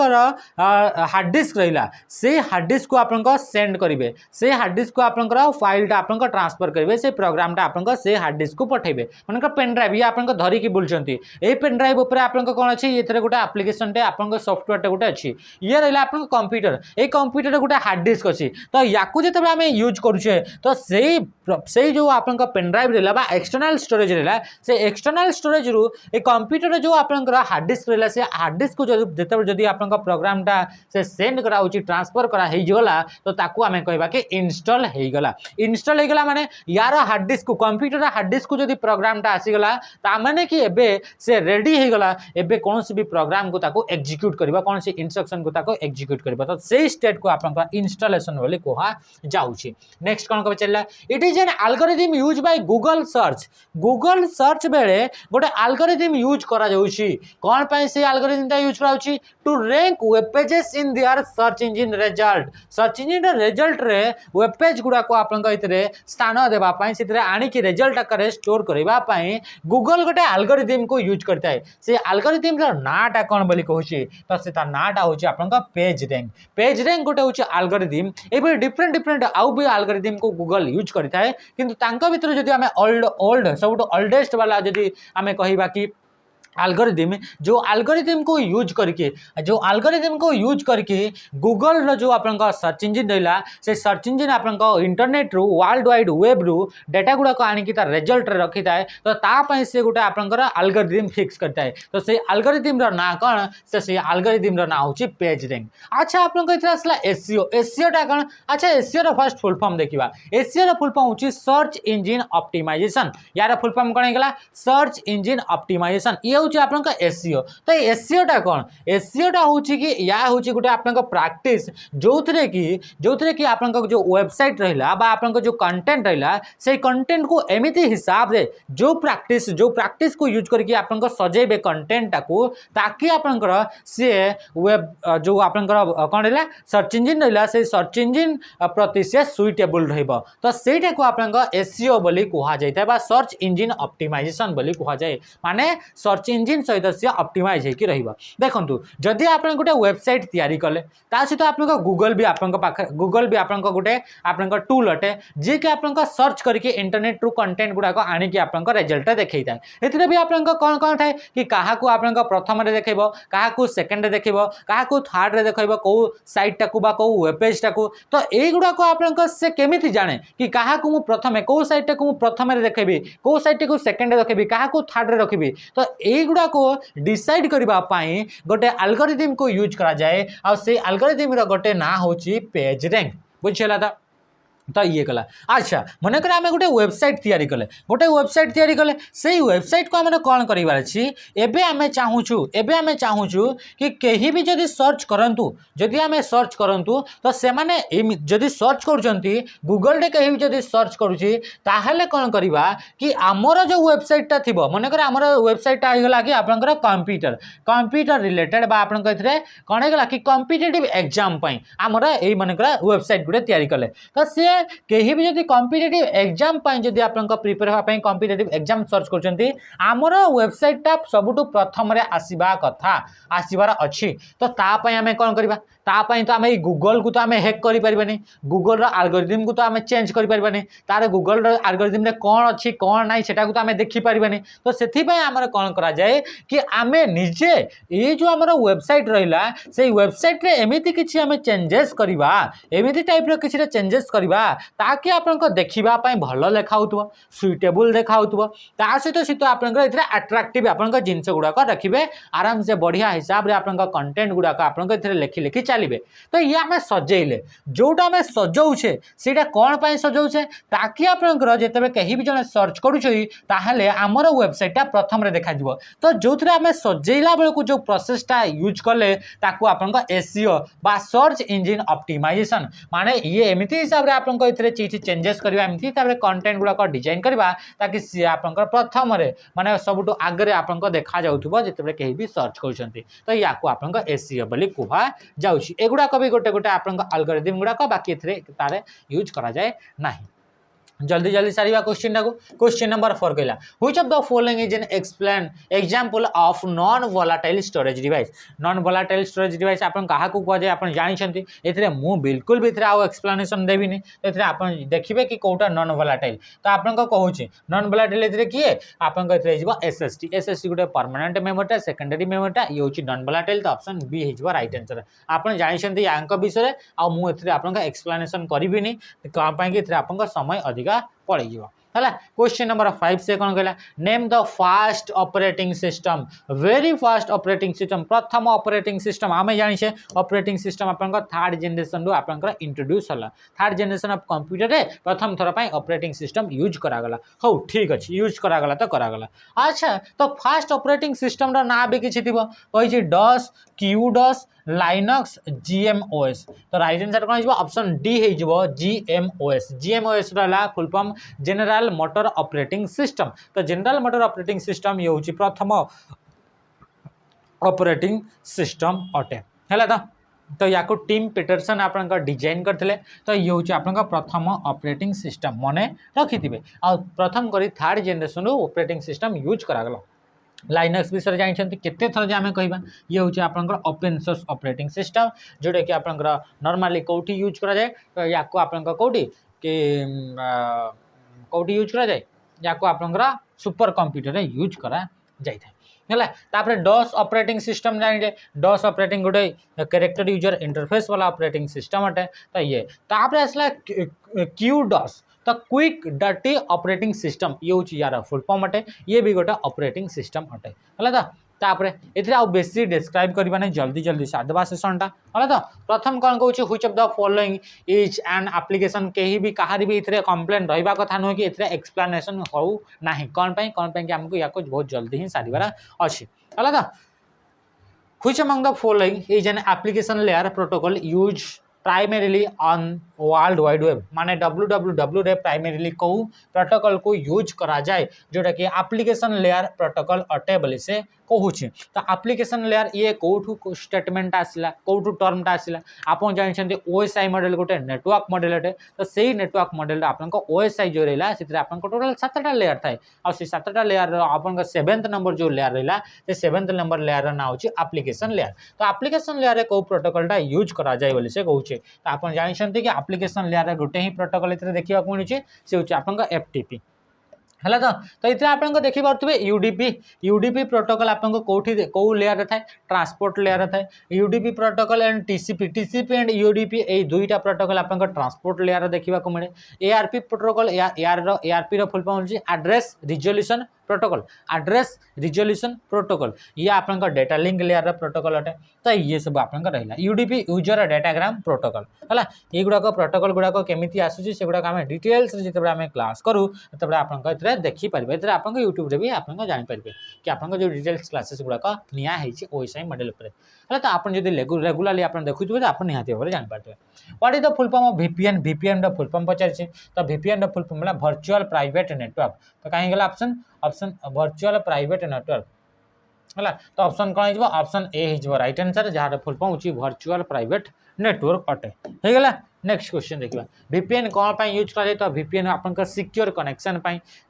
[SPEAKER 1] हार्ड डिस्क रहिला से हार्ड डिस्क को आपन सेंड करिवे से हार्ड डिस्क को आपन फाइल टा आपन ट्रांसफर करेंगे से प्रोग्राम टा आपन से हार्ड डिस्क को पठेबे मन पेन ड्राइव ये आपन धरी की बुलचंती ए पेन ड्राइव ऊपर आपन कोन अछि एथरे गोटे एप्लीकेशन टे आपन सॉफ्टवेयर टे गोटे अछि ये रहला आपन कंप्यूटर ए कंप्यूटर गोटे हार्ड डिस्क अछि तो याकू जेतबे हमें यूज करूछे तो सेही जो आपन पेन ड्राइव रहला बा एक्सटर्नल स्टोरेज रहला से एक्सटर्नल स्टोरेज रु ए कंप्यूटर जो आपन हार्ड डिस्क रहला से हार्ड डिस्क को जेतबे जदी आपन प्रोग्राम टा से सेंड करा होची ट्रांसफर करा हे गला तो ताकू हमें कहबा के इंस्टॉल हे गला इनस्टॉल हो गला माने यार हार्ड डिस्क को कंप्यूटर हार्ड डिस्क को जदी प्रोग्रामटा आसीगला ता माने कि एबे से रेडी हो गला एबे कौन सी भी प्रोग्राम को ताको एग्जीक्यूट करबा कौन सी इंस्ट्रक्शन को ताको एग्जीक्यूट करबा तो सेही स्टेट को आपनका इंस्टॉलेशन बोली कोहा जाउची। नेक्स्ट कोन को चलला it is an algorithm use by Google search बेले गोटे एल्गोरिथम यूज करा जाउची कोन पय से एल्गोरिथम ता यूज कराउची to rank web pages in their search engine result रे वेब पेज गुडा को आपनका इतरे स्थान देबा पय सितरे आनी कि रिजल्ट आकर स्टोर करबा पय गूगल गोटे एल्गोरिथम को यूज करता है से एल्गोरिथम रो नाटा कोन बोली कहूची तो से ता नाटा होची आपनका पेज रैंक गोटे होची एल्गोरिथम एबे डिफरेंट आउ भी एल्गोरिथम को गूगल यूज करता है किंतु तांका भीतर जदी हमें ओल्ड सब ओल्डेस्ट वाला जदी हमें कहिबा कि एल्गोरिथम जो एल्गोरिथम को यूज करके गूगल रो जो आपनका सर्च इंजन रहला से सर्च इंजन आपनका इंटरनेट रो वर्ल्ड वाइड वेब रो डाटा गुडा को आनी कि तार रिजल्ट रे रखिता है तो ता पय से गोटे आपनकर एल्गोरिथम फिक्स करता है तो से एल्गोरिथम रो ना कोन से एल्गोरिथम रो ना होची पेज रैंक। अच्छा आपनका इतरा असला एसईओ टा कोन अच्छा SEO row first full form देखिबा एसईओ रो फुल फॉर्म होची सर्च इंजन ऑप्टिमाइजेशन यार फुल फॉर्म कोन हेगला सर्च इंजन ऑप्टिमाइजेशन ये होची आपनका एसईओ तो एसईओ टा कोन एसईओ टा होची कि या होची गोटे आपनका प्रैक्टिस जोथरे कि आपनका जो वेबसाइट रहला बा आपनका जो कंटेंट रहला से कंटेंट को एमिति हिसाब रे जो प्रैक्टिस को यूज करके आपनका सजेबे कंटेंट टा को ताकि आपनकर से वेब जो आपनकर कोन रहला सर्च इंजन रहला से सर्च इंजन प्रति से सुइटेबल रहबो तो सेटा को आपनका एसईओ बोली कहा जायता बा सर्च इंजन ऑप्टिमाइजेशन बोली कहा जाय माने सर्च इंजन सहित से ऑप्टिमाइज होकी रहबा। देखंतु जदि आपन गोटे वेबसाइट तैयारी कले ता सहित आपनका गूगल भी आपनका पाखे गूगल भी आपनका गोटे आपनका टूल अटे जे कि आपनका सर्च करके इंटरनेट रू कंटेंट गुडा को आनी कि आपनका रिजल्ट देखैता एथिरे भी आपनका कोन थाए कि काहा को आपनका प्रथम रे देखैबो काहा को सेकंड रे देखैबो काहा को थर्ड रे देखैबो को साइट टा को बा को वेब पेज टा को तो एई गुडा को आपनका से केमिति जाने कि काहा को मु प्रथमे को साइट टा को मु प्रथमे रे देखैबी को साइट टा को सेकंड रे देखैबी काहा को थर्ड रे रखिबी तो एई गुडा को डिसाइड करबा पाई गोटे एल्गोरिथम को यूज करा जाए और से एल्गोरिथम रो गोटे ना होची पेज रैंक बुझिला था तो ये कला। अच्छा मन कर आम गोटे वेबसाइट तैयारी कले से वेबसाइट को आम कौन करार अच्छी एबे आम चाहूँ कि कहीं भी जदि सर्च करंतु तो से माने जदि सर्च कर गूगल रे कहीं भी जदि सर्च करुँची ताहले कौन करवा कि आमर जो वेबसाइट टा थिबो मन कर आमर वेबसाइट टा होगला कि आपनकर कंप्यूटर रिलेटेड बा आपन कथरे कौन होगला कि कॉम्पिटिटिव एग्जाम पई आमर एई मनकर वेबसाइट गुडे तैयारी कले तो से कहीं भी जदि कॉम्पिटिटिव एग्जाम पई जदि आपनका प्रिपेयर होआ पई कॉम्पिटिटिव एग्जाम सर्च करचंती आमर वेबसाइट टा सबुटु प्रथम रे आसीबा कथा आसीबार अछि तो ता पई हमें कोन करबा ता पई तो हमें गूगल को तो हमें हैक करि परिबानी गूगल रो एल्गोरिथम को तो हमें चेंज करि परिबानी तारे गूगल रो एल्गोरिथम रे कोन अछि कोन नाही सेटा को तो हमें देखि परिबानी तो सेथि पई हमर कोन करा जाय कि हमें निजे ए जो हमर वेबसाइट रहिला से वेबसाइट रे एमिति किछि हमें चेंजेस करबा एमिति टाइप रो किछि रे चेंजेस करबा ताकि आपनको देखिबा पई भलो लेखाउतबो सुइटेबल देखाउतबो ता सहित आपनको इतरे अट्रैक्टिव आपनको जिंस गुडा को रखिबे आराम से बढ़िया हिसाब रे आपनको कंटेंट गुडा को आपनको इतरे लिखि चलिबे तो ये आम सजेले जोटा आम सजाऊे सेटा कौन पाई सजाऊे ताकि आपंकर जिते कहीं भी जन सर्च करुले आमर वेबसाइटा प्रथम रे देखा दिबो तो जो थे आम सजेला बेलू जो प्रोसेसटा यूज कले ताकू आपन एसईओ बा सर्च इंजिन ऑप्टिमाइजेशन माने ये एमती हिसाब से आपको ये चेंजेस करवा एमती हिसाब से कंटेंट गुड़ाक डिजाइन करवा ताकि सी आपंकर प्रथम रे माने सबुठु आगे आपको देखा जाउथबो जिते कहीं भी सर्च करछंती तो या को आपन एसईओ बोली कुहा जाउछि एगुड़ाक भी गोटे गोटे आपन एल्गोरिथम गुड़ाक बाकी एथरे तारे यूज करा जाए नाही। जल्दी जल्दी सारिबा क्वेश्चन टाको क्वेश्चन नंबर 4 कहला which of the following is an example of non volatile storage device आपन काहा को कह जाय आपन जानि छथि एथरे मु बिल्कुल भी एथरे आ एक्सप्लेनेशन देबिनी एथरे आपन देखिबे कि कोटा नॉन वोलाटाइल तो आपन को कहूची नॉन वोलाटाइल एथरे की आपन को एथरे हिजबो एसएसटी गुटे परमानेंट मेमोरीटा सेकेंडरी मेमोरीटा ये होची नॉन वोलाटाइल तो ऑप्शन बी हिजबो राइट आंसर आपन जानि छथि यांक विषय आ मु एथरे आपन का एक्सप्लेनेशन करबिनी का पय कि एथरे आपन का समय अधिक पड़ है। क्वेश्चन नंबर 5 से कौन कहला name the fast operating system very fast operating system प्रथम ऑपरेटिंग सिस्टम आम जाने ऑपरेटिंग सिस्टम आप थर्ड जनरेशन आप इंट्रोड्यूस होला थर्ड जनरेशन ऑफ कंप्यूटर रे प्रथम थर पर ऑपरेटिंग सिस्टम यूज करागला हो ठीक अच्छे यूज करागला तो करागला अच्छा तो फास्ट ऑपरेटिंग सिस्टम ना भी किसी कही डस क्यूडस लाइनक्स जीएमओएस तो राइट आंसर कौन ऑप्शन डी हो जीएमओएस जीएमओएस रहा full form general motor operating system तो जनरल मोटर ऑपरेटिंग सिस्टम ये हूँ प्रथम ऑपरेटिंग सिस्टम अटे है तो या टीम पीटरसन आप डिजाइन करते तो ये हूँ आप प्रथम ऑपरेटिंग सिस्टम मन रखिथे आ प्रथम करी third generation operating system use करागला लाइनक्स विषय जानते केते थर जे आम कह ये हूँ आप ओपन सोर्स ऑपरेटिंग सिस्टम जोटा कि आप नॉर्मली कौटी यूज करा जाए तो या कौटी कि कौटी यूज करा जाए या आप सुपर कंप्यूटर यूज करा जाए है डस ऑपरेटिंग सिस्टम जाने डस ऑपरेटिंग गोटे कैरेक्टर यूजर इंटरफेस वाला ऑपरेटिंग सिस्टम अटे तो ये आसला क्यू डस तो क्विक डर्टी ऑपरेटिंग सिस्टम ये हूँ यार फुल फॉर्म अटे ये भी गोटे ऑपरेटिंग सिस्टम अटे है तापर ए बेसी डिस्क्राइब करवा नहीं जल्दी जल्दी साधवा सेसनटा है तो प्रथम कौन कौन which of the following is an application कहीं भी कहार भी ये कंप्लेन रहा कथा नुहे कि एक्सप्लेनेशन हो ना कौन कि आमको या बहुत जल्दी ही सारिबार अच्छी है तो which among the following is an application layer protocol use primarily on world wide web माने www रे प्राइमरीली कौ प्रोटोकॉल को यूज करा जाए जोटा कि एप्लिकेशन लेयर प्रोटोकॉल अटे बोली से कहूँ तो एप्लिकेशन लेयर ये कौटू स्टेटमेंट आसला कौटू टर्मटा आसला आप जानते ओएसआई मॉडल गोटे नेटवर्क मॉडल अटे तो सही नेटवर्क मॉडल आप ओएसआई जो रहा से टोटाल 7टा लेयर थाए और 7टा लेयर आप 7th नंबर जो लेयर रहा से 7th नंबर लेयर ना हूँ एप्लिकेशन लेयर तो एप्लिकेशन लेयर कौ प्रोटोकॉलटा यूज करा जाए बोली से कहूँ तो आप जानते कि एप्लिकेशन लेयर गोटे ही प्रोटोकॉल देखा मिलूँ से हूँ आप एफटीपी है तो ये आप देखी पारे यूडीपी प्रोटोकॉल आपको कौटी कौ लेयर थाए ट्रांसपोर्ट लेयर थाए UDP protocol and TCP and UDP ये दुईटा प्रोटोकॉल आप ट्रांसपोर्ट लेयर देखा मिले ARP protocol ARP full form address resolution protocol address resolution protocol ये आप डेटा लिंक लेयर प्रोटोकॉल अटे तो ये सब आप रहा यूडीपी यूजर डाटाग्राम प्रोटोकॉल है ये गुड़ाक प्रोटोकॉल गुड़ाक केमी आसूँ से गुड़ाक आम डिटेल्स जिते आम क्लास करूँ तब आप देखिपारे ये आप यूट्यूब भी आप जापर कि आप जो डिटेल्स क्लासेस गुड़ाक निजी ओएसआई मॉडल है तो आप रेगुलाली आप देखुए तो आप निहाती भाव जापारे what is the full form of VPN VPN full form पचार तो वीपीएन फुल फॉर्म है वर्चुअल प्राइवेट नेटवर्क तो कहीं गला option option virtual private network है तो ऑप्शन कौन हो ऑप्शन ए हो राइट आंसर जहाँ फुल फॉर्म हूँ वर्चुअल प्राइवेट नेटवर्क अटे हो गला नेक्स्ट क्वेश्चन देखा वीपीएन कौन पर यूज कर तो वीपीएन आप सिक्योर कनेक्शन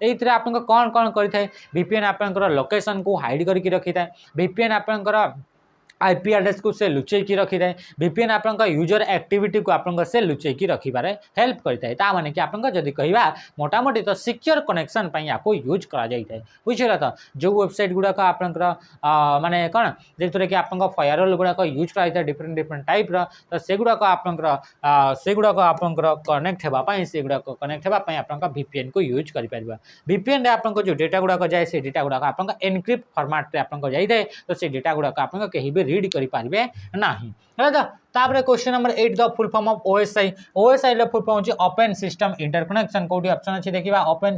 [SPEAKER 1] ये आप कौन कौन करें वीपीएन आप लोकेशन को हाइड करके रखी था वीपीएन आप आईपी एड्रेस को से लुचेकी रखी थाए वीपीएन आप यूजर एक्टिविटी को आप से लुचेकी रखिबारे हेल्प करता है माने कि आप जदि कहवा मोटामोटी तो सिक्योर कनेक्शन या यूज करा जाए बुझे तो जो वेबसाइट गुड़ाक आप माने कौन जो कि आप फायरवॉल गुड़ाक यूज कराई डिफरेंट डिफरेंट टाइप तो से गुड़ाक आप कनेक्ट होगापी से गुड़ाक कनेक्ट होगापी आप वीपीएन को यूज कर वीपीएन आप जो डेटा गुड़ाक जाए से डेटा गुड़ाक आप एनक्रिप्ट फॉर्मेट आप जाए तो से डेटा गुड़ाक आप कहीं भी रीड करें ना तापर question number 8 the full form of OSI OSI full form होची ओपन सिस्टम इंटरकनेक्शन कोडी ऑप्शन अछि देखिबा open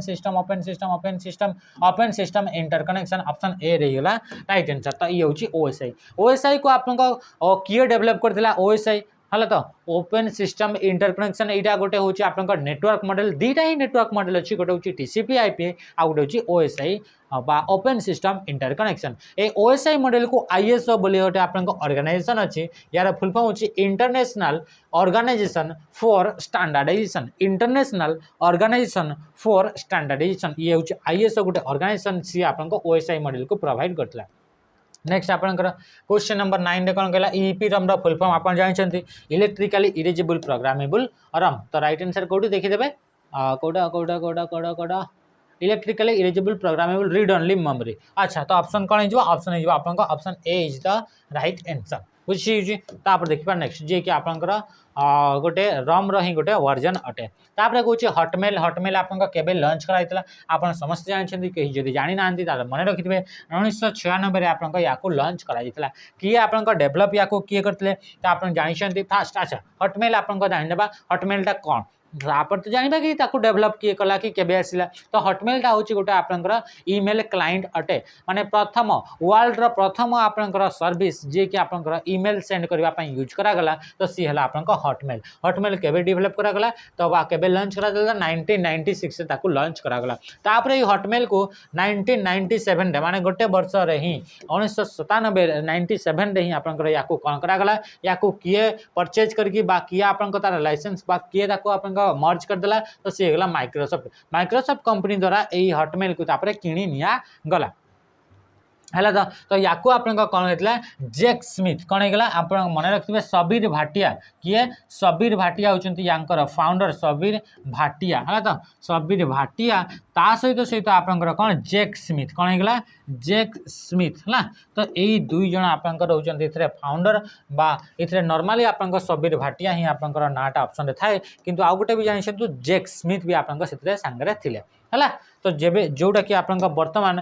[SPEAKER 1] system interconnection option A रहीला राइट आंसर तो ये होची ओएसआई ओएसआई को आपन किए डेवलप करथिला ओएसआई है तो ओपन सिस्टम इंटरकनेक्शन यहाँ गोटे हूँ आप नेटवर्क मॉडल दीटा ही नेटवर्क मॉडल अच्छी गोटे हूँ टीसीपी आईपी आ गोटे हूँ ओएसआई बा ओपन सिस्टम इंटरकनेक्शन ए ओएसआई मॉडल को आईएसओ बोली गोटे आप ऑर्गेनाइजेशन अच्छी यार फुल फॉर्म होची international organisation for standardisation international organisation for standardisation ये हूँ आईएसओ गोटे ऑर्गेनाइजेशन सी आप ओएसआई मॉडल को प्रोवाइड करता नेक्स्ट आपंकर क्वेश्चन नंबर 9 कौन कहला ईपी रम फुल फॉर्म आप जानते इलेक्ट्रिकली इरेजिबल प्रोग्रामेबल रम तो राइट आंसर कौटी देखीदे कौटा कौटा कौटा कौटा कौटा electrically erasable programmable read only memory. अच्छा तो ऑप्शन कौन हो? ऑप्शन हो आपन option A is the right answer. बुझी तापर देखिबा नेक्स्ट जे कि आपनकर गोटे रम रो ही गोटे वर्जन अटे। तापर कहूँ हटमेल। हटमेल आपन केबे लॉन्च कराइतला आपन समस्त जानछन्ती कहि जदि जानि नांती ताले मने रखिथिबे 1996 रे आपन याकू लॉन्च कराइतला। किए आपन डेवलप याकू किए करतले त आपन जानछन्ती फास्ट। अच्छा हटमेल आपन जानिबा हटमेलटा कोन तापर तो जानिबा कि ताकू डेवलप किए कला कि केबे आसिला। तो हटमेलटा होची गोटे आपनकर ईमेल क्लाइंट अटे माने प्रथम वर्ल्ड रो प्रथम आपनकर सर्विस जे कि आपनकर ईमेल सेंड करबा पई यूज करा गला तो सी हला आपनकर हटमेल। हटमेल केबे डेवलप करा गला तो बा केबे लॉन्च करा गला 1996 से ताकू लॉन्च करा गला। तापर ई हटमेल को 1997 रे माने गोटे वर्ष रे ही 1997 97 रे ही आपनकर याकू कोन करा गला याकू किए परचेज करकी बा किए आपनकर तार लाइसेंस बा किए ताकू आपनकर मर्ज कर देला तो सी गला माइक्रोसॉफ्ट। माइक्रोसॉफ्ट कंपनी द्वारा एई हटमेल को तापर किणी निया गला है। तो याकू आप कौन होता है जैक स्मिथ कौन होगा आप मन रखिए सबीर भाटिया। किए सबीर भाटिया होती यांकर फाउंडर सबीर भाटिया है। तो सबीर भाटिया ता सहित सहित आपंकर कौन जैक स्मिथ कौन होगा जैक स्मिथ है। तो यही दुई जन आपंकर होती फाउंडर बा ये नॉर्मली आप सबीर भाटिया ही आपंकर नाटा ऑप्शन थाए किंतु आउ गोटे भी जानते जैक स्मिथ भी आप सांगे थिले है। तो जेबे जोटा कि आप बर्तमान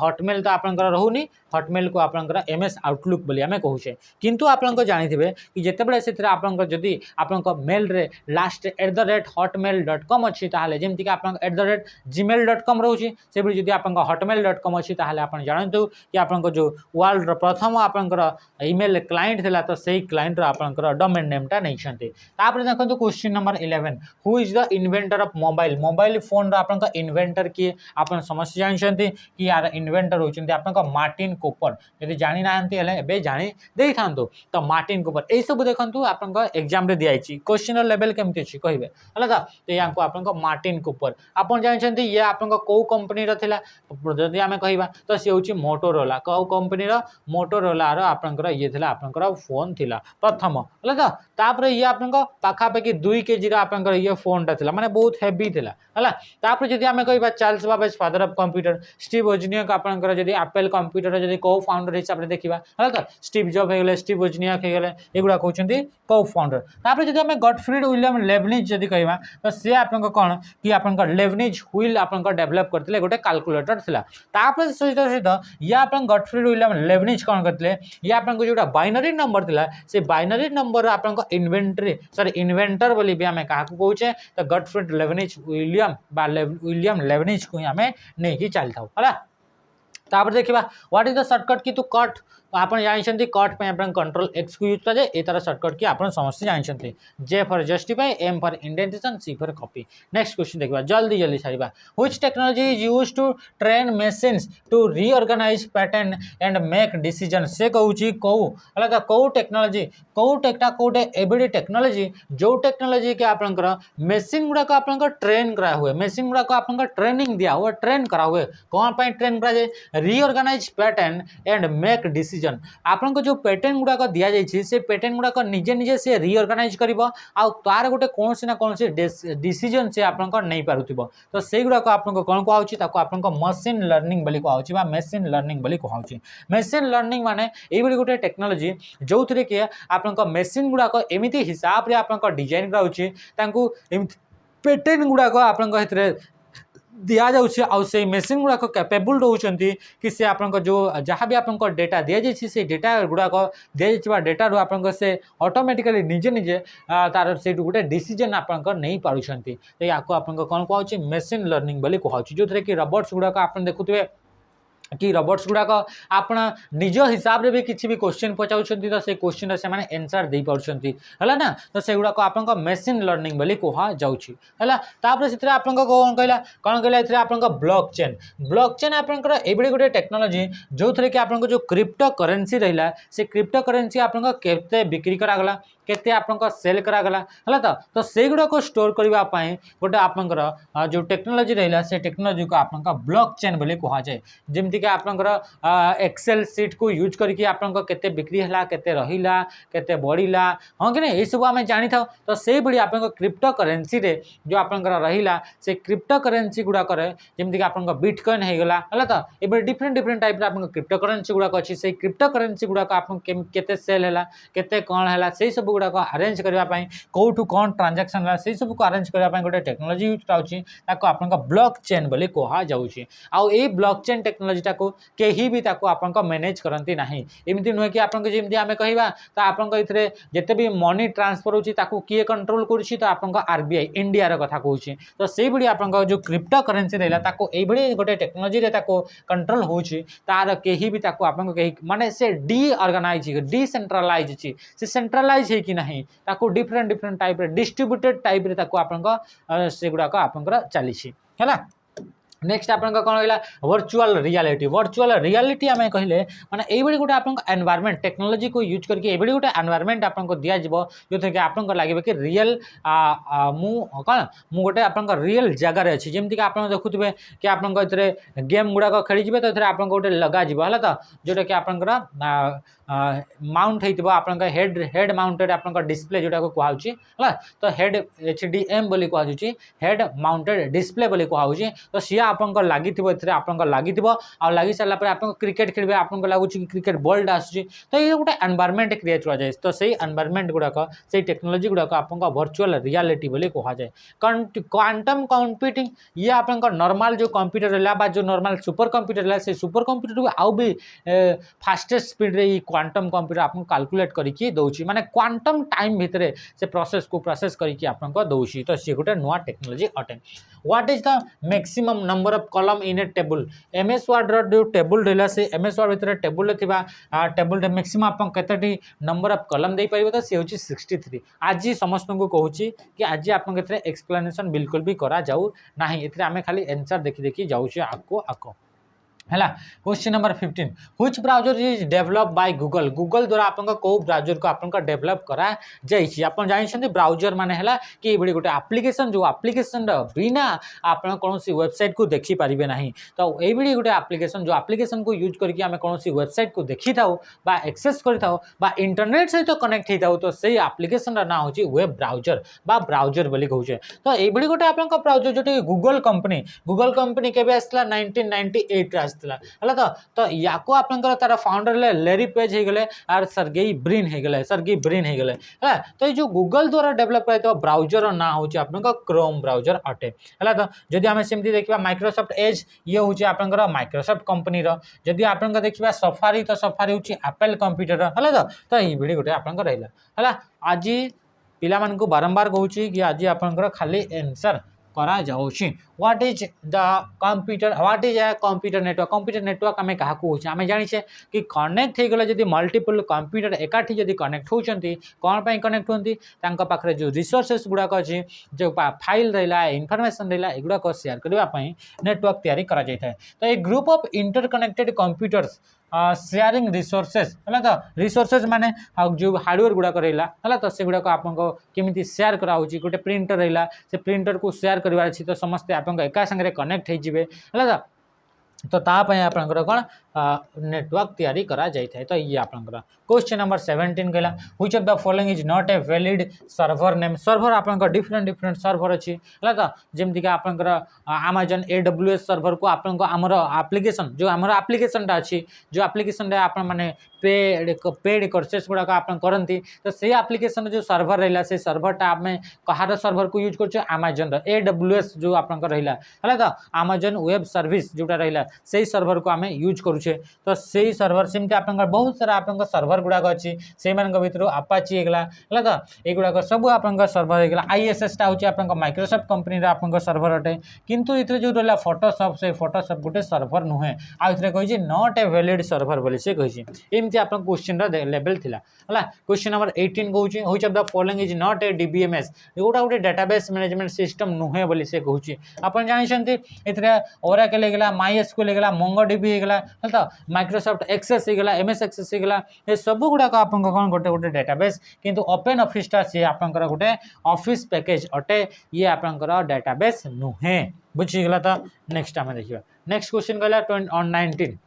[SPEAKER 1] हटमेल तो आपंकर रोनी हटमेल को आपंकर एमएस आउटलुक बोली आमे कहूचे किंतु आप जानिथिबे कि जेतेबेले सेथरे आपंकर जदी आपंकर मेल रे लास्ट @hotmail.com अछि ताहाले जेमति कि आपंकर @gmail.com रहउछि सेबे जदी आपंकर hotmail.com अछि ताहाले आपन जानंतु कि आपंकर जो वर्ल्ड रो प्रथम आपंकर ईमेल क्लाइंट थिला तो सेही क्लाइंट रो आपंकर डोमेन नेम ता नै छथि। तापर देखंतु question number 11 who is the inventor of mobile. Mobile phone रो आपंकर इन्वेंटर किए आप समस्त जानते कि यार इन्वेंटर होती आप मार्टिन कूपर। यदि जानी ना एबे जानी दे था तो मार्टिन कूपर यही सब देखो आप एग्जाम रे दिखाई क्वेश्चन लेवल केमती अच्छी कहे है। तो यहाँ को आप मार्टिन कूपर आप जानते ये आप कौ कंपनी जदि आम कह तो सी हूँ मोटोरोला कौ कंपनी मोटोरोलार आपंकर ये आपंकर फोन थिला प्रथम है। तो तापर ये आप पाखापाखि 2 kg आपंकर ये फोनटा थिला माने बहुत हेवी थिला है। तापर जदि आम कह Charles Babbage father of computer Steve Wozniak आपंकर जदि एप्पल कंप्यूटर जदि को फाउंडर हिसाब से देखा है। तो स्टीव जॉब हो गले स्टीव वोजनियक हो गले एगुड़ा कहते को फाउंडर। तापर जदि आम गॉटफ्रीड विलियम लेबनिज जदि कहवा तो सी आप कौन कि आप लेबनिज व्हील आप डेवलप करते गोटे कैलकुलेटर थिला। तापर सहित सहित ये आप गॉटफ्रीड विलियम लेबनिज कौन करते ये आप जो बाइनरी नंबर थिला से बाइनरी नंबर आप इन्वेंटर बोली भी आम क्या कहे तो गॉटफ्रीड लेबनिज विलियम लेबनिज को ही आम नहीं चलता है। तापर देखा व्हाट इज द शॉर्टकट की टू कट आप जानते कट पे कंट्रोल एक्स को यूज कराए ये तार शॉर्टकट की आप समस्त जानते J for justify M for indentation C for copy. Next question देखा जल्दी जल्दी सारा which technology is used to train machines to reorganise pattern and make decision से कहूँ कौ है। कौ टेक्नोलॉजी कौटा कौटे एवरी टेक्नोलॉजी जो टेक्नोलॉजी के आपंकर मेसीन गुड़ाक आप ट्रेन करा हुए मेसीन गुड़ाक आप ट्रेनिंग दिया हुआ ट्रेन करा हुए कौन पर ट्रेन कराए reorganise pattern and make decision आपन जो पैटर्न गुड़ाक दि जाइए से पैटर्न गुड़ाक निजे निजे से रीऑर्गेनाइज कर तार गोटे कौन ना कौन डिसीजन से आप नहीं पारुथिबो तो से गुड़ाक आप कौन कहूँ मशीन लर्निंग बोली कहूँ मेसीन लर्निंग बोली कहूँ। मेसीन लर्निंग माने ये गोटे टेक्नोलॉजी जो थे कि आप मेसीन गुड़ाक एमती हिसाब से आप डिजाइन कराऊँ पैटर्न गुड़ाक आप दि जाऊँगी आउ से मेसीन गुड़ाक कैपेबल रोचंती कि से आप जो जहाँ भी आप डेटा दि जाइए से डेटा गुड़ाक दि जा डेटा रू आप से ऑटोमेटिकली निजे निजे तार से गोटे डिसीजन आप नहीं पार्टी तो या आप कौन कहूँ मेसीन लर्निंग बोली कहूँ जो थे कि रोबोट्स गुड़ाक आप देखुए कि रोबोट्स गुड़ाक आप निज हिसाब से भी किसी भी क्वेश्चन पचाऊँ तो से क्वेश्चन से आंसर दे पार्टी है ना। तो से गुड़ाक आप मेसीन लर्निंग बोली कह जाऊँगी है। तापर से आप कौन कहला आप ब्लॉक चेन आपंकर एभली गोटे टेक्नोलॉजी जो थे कि आप जो क्रिप्टो करेन्सी रहा से क्रिप्टो करेन्सी आप बिक्री करागला केते आपनका सेल करा गला हला तो से गुडा को स्टोर करबा पई गोटे आपनकर जो टेक्नोलॉजी रहिला से टेक्नोलॉजी को आपनका ब्लॉकचेन बोली कहा जाय जेमति के आपनकर एक्सेल शीट को यूज करके आपनका केते बिक्री हला केते रहिला केते बढ़िला हां कि नहीं ए सब आमे जानि थाउ तो से बडी आपनका क्रिप्टो करेंसी रे जो आपनकर रहिला से क्रिप्टो करेंसी गुडा करे जेमति के आपनका बिटकॉइन हे गला हला तो एबे डिफरेंट डिफरेंट टाइप रे आपनका क्रिप्टो करेंसी गुडा अछि से क्रिप्टो करेंसी गुडा को आपन केते सेल हला केते कोन हला से सब गुडा को अरेंज करबा पई कोठु कोन ट्रांजैक्शन हला से सब को अरेंज करबा पई गोटे टेक्नोलॉजी यूज कराउची ताको आपनका ब्लॉकचेन बोली कहा जाउची आ ए ब्लॉकचेन टेक्नोलॉजी ताको केही भी ताको आपनका मैनेज करंती नाही एमिति नुहे कि आपनका जेमति आमे कहिबा त आपनका इथरे जते भी मनी ट्रांसफर होची ताको किए कंट्रोल करूची तो आपनका आरबीआई इंडिया रो कथा कहूची तो सेही बडी आपनका जो क्रिप्टो करेंसी रहला ताको एई बडी गोटे टेक्नोलॉजी रे ताको कंट्रोल होची तार केही भी ताको आपनका केही माने से डी ऑर्गेनाइज डिसेंट्रलाइज छी से सेंट्रलाइज है कि नहीं ताको डिफरेंट डिफरेंट टाइप रे डिस्ट्रीब्यूटेड टाइप रे ताको आपनका से गुडा को आपनका चली छी हैला नेक्स्ट आपन कौन रहा वर्चुअल रियलिटी आम कहले माने ये गोटे आप एनवायरमेंट टेक्नोलॉजी को यूज करके ये गोटे एनवायरमेंट आपको दिज्व जो थे कि आपको लगे कि रियल कौन मु गोटे आप रियल जगार अच्छी जमीक आप देखुए कि आपको गेम गुड़ाक खेलीजे तो आप गोटे लग है तो जोटा कि आप माउंट हो आप हेड माउंटेड आप डिस्प्ले जोटा को कहुच्छी है तो हेड HDM बोली कहुच्छी हेड माउंटेड डिस्प्ले बोली कहुच्छी तो सी आपको लगी लगी लगी सारापर आप क्रिकेट खेलिए आपको लगुच कि क्रिकेट बॉल आसूँ तो ये गोटे एनवायरमेंट क्रिएट कराए तो सही एनवायरमेंट गुड़ाक से टेक्नोलॉजी गुड़ाक आपको वर्चुअल रियलिटी बोली कहुए क्वांटम कंप्यूटिंग ये आप नॉर्मल जो कंप्यूटर है जो नॉर्मल सुपर कंप्यूटर है से सुपर कंप्यूटर आउ भी फास्टेस्ट स्पीड रे क्वांटम कंप्यूटर आपको कैलकुलेट करके दौची माने क्वांटम टाइम भितर से प्रोसेस को प्रोसेस करके आपको दौची तो सी गोटे नुआ टेक्नोलॉजी अटे what is the maximum number of column in a table MS Word रो जो टेबल रहला से एमएस वर्ड भितर टेबल रे थिबा टेबल रे मैक्सिमम आपन केतेटी नंबर ऑफ कॉलम दे पाइबो तो से होची 63 आज समस्त को कहूची कि आज आपन केतरे एक्सप्लेनेशन बिल्कुल भी करा जाऊ नाही एतरे आमे खाली आंसर देखि देखि जाउची आको है question number 15 which browser is develop by Google Google द्वारा आपन को ब्राउजर को आपन डेवलप करा जाइछि आपन जानि ब्राउजर माने हला कि बड़ी गोटे एप्लिकेशन जो एप्लिकेशन बिना आपन कोनोसी वेबसाइट को देखि पारिबे नाही तो एई बड़ी गोटे एप्लिकेशन जो एप्लिकेशन को यूज करके आमे कोनोसी वेबसाइट को देखि थाउ बा एक्सेस करि थाउ बा इंटरनेट सहित कनेक्ट हि थाउ तो सेही एप्लिकेशन रा नाम होछि वेब ब्राउजर बा ब्राउजर बोली कहउछे तो एई बड़ी गोटे आपन ब्राउजर जोटे गूगल कंपनी केबे आसला 1998 रे है तो या को आपनकर तार फाउंडर ले लेरी पेज हो गले और सर्गेई ब्रिन हो गले है तो ये जो गूगल द्वारा डेवलप कर ब्राउजर ना हूँ आपनका क्रोम ब्राउजर अटे है तो जदि आम सेमती देखा माइक्रोसॉफ्ट एज ये हूँ आपनकर माइक्रोसॉफ्ट कंपनी जदि आपन देखा सफारी तो सफारी हूँ एप्पल कंप्यूटर है तो ये भिडी गोटे आपनकर रहा है आज पिला मानकु बारंबार कहूँ कि आज आपनकर खाली आंसर करा जाउछि what is the computer what is a computer network आमे कहा को आमे जानि छे कि कनेक्ट हे गेले जदी मल्टीपल कंप्यूटर एकाठी जदी कनेक्ट होचंती कोन पई कनेक्ट होंती तांका पाखरे जो रिसोर्सेस गुडा को अछि जो फाइल रहला इंफॉर्मेशन रहला एगुडा को शेयर करबा पई नेटवर्क तैयारी करा जाय थाए तो a group of interconnected computers sharing resources है तो रिसोर्सेस माने जो हार्डवेयर गुड़ाक रहा है तो से गुड़ाक आपको केमी शेयर कराऊँगी गोटे प्रिंटर रहा से प्रिंटर को शेयर करार अच्छी तो समस्ते आप एका सागर कनेक्ट हो तो तापाई आपंकर कौन नेटवर्क तैयारी करा जाए तो ये आपंकर क्वेश्चन नंबर 17 कहला which of the following is not a valid server name server आपंकर डिफरेंट डिफरेंट सर्वर अच्छी है तो जमती कि आपंकर Amazon AWS सर्वर को आपंकर आमर एप्लिकेशन जो आमर एप्लिकेशनटा अच्छी जो एप्लिकेशन आप माने पेड कोर्सेस गुड़ाक आप करती तो से एप्लिकेशन जो सर्वर रहा से सर्वरटा आम कहार सर्वर को यूज कर Amazon AWS जो आपंकर रहा है तो Amazon वेब सर्विस जोटा रहा से सर्वर को आम यूज करुचे तो से सर्वर सेमती आप बहुत सारा आप सर्वर गुड़ाक अच्छी से भर आपाची होगा है तो युवाक सब आप सर्वर होगा ISS टा हूँ आप माइक्रोसॉफ्ट कंपनी आप सर्वर अटे किंतु ये जो रहा फोटोशॉप से फोटोशॉप गोटे सर्वर नुहे आए कही नॉट ए वैलिड सर्वर बोली से कही एमती आप क्वेश्चन लेवल थिला है क्वेश्चन नंबर 18 कहूँ which of the following is not A DBMS जोटा गोटे डेटाबेस मैनेजमेंट सिस्टम नुहे बोली से कहूँ आप जानते ओराकल होगा MySQL होगा MongoDB होगा तो माइक्रोसॉफ्ट एक्सेस हो गला एमएस एक्सेस हो गला ये सब गुड़ाक आप गोटे गोटे डेटाबेस किंतु ओपन ऑफिसटा सी आपंकर गोटे ऑफिस पैकेज अटे ये आपंकर डेटाबेस नुहे बुझीगला। तो नेक्स्ट आम देखा नेक्स्ट क्वेश्चन कहला on 19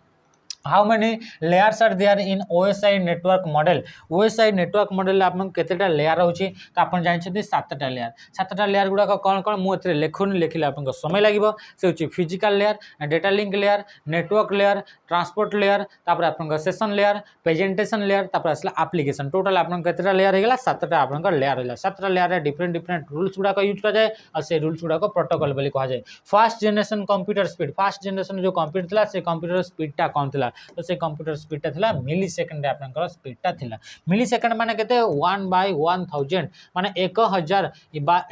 [SPEAKER 1] how many layers are there in OSI network model OSI network model आप केतेटा लेयर होची तो आप जानते सातटा लेयर गुड़ाक कौन कौन मुझे लिखुनी लिखिले आप समय लगे से हूँ physical layer data link layer network layer transport layer तापर आप सेशन लेयर प्रेजेंटेशन लेयर तापर आसला एप्लिकेशन टोटल आप केतेटा लेयर होगा सातटा आप लेयर है सातटा लेयर डिफरेंट डिफरेंट रूल्स गुड़ाक यूज कराए और से रूल्स गुड़ाक प्रोटोकॉल बोली कहुए। Fast generation computer speed fast generation जो कंप्यूटर था से कंप्यूटर स्पीडटा कौन था तो से कंप्यूटर स्पीडटा था मिली सेकेंड आपंकर स्पीडटा था मिली सेकेंड माने केते 1/1000 माने 1000